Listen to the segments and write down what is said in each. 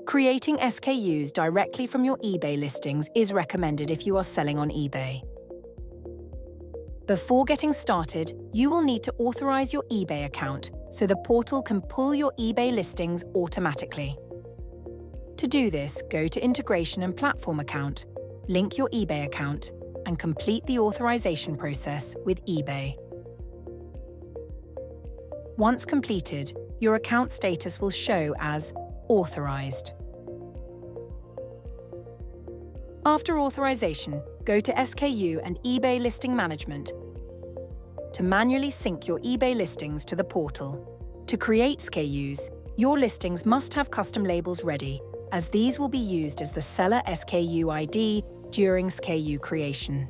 Creating SKUs directly from your eBay listings is recommended if you are selling on eBay. Before getting started, you will need to authorize your eBay account so the portal can pull your eBay listings automatically. To do this, go to Integration and Platform Account, link your eBay account, and complete the authorization process with eBay. Once completed, your account status will show as Authorized. After authorization, go to SKU and eBay Listing Management to manually sync your eBay listings to the portal. To create SKUs, your listings must have custom labels ready, as these will be used as the seller SKU ID during SKU creation.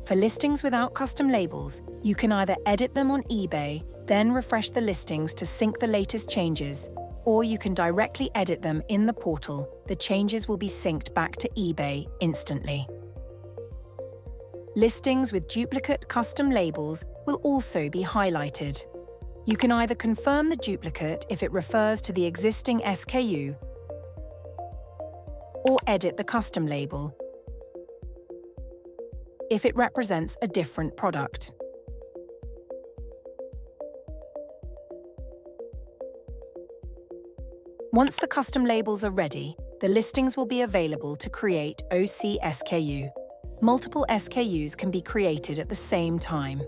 For listings without custom labels, you can either edit them on eBay, then refresh the listings to sync the latest changes, or you can directly edit them in the portal. The changes will be synced back to eBay instantly. Listings with duplicate custom labels will also be highlighted. You can either confirm the duplicate if it refers to the existing SKU, or edit the custom label if it represents a different product. Once the custom labels are ready, the listings will be available to create OC SKU. Multiple SKUs can be created at the same time.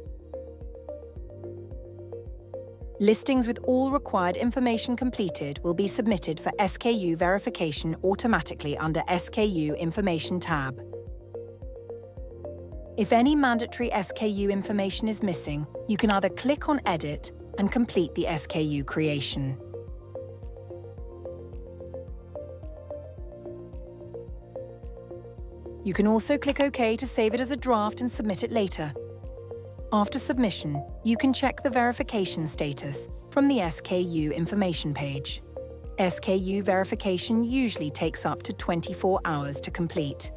Listings with all required information completed will be submitted for SKU verification automatically under SKU Information tab. If any mandatory SKU information is missing, you can either click on Edit and complete the SKU creation. You can also click OK to save it as a draft and submit it later. After submission, you can check the verification status from the SKU information page. SKU verification usually takes up to 24 hours to complete.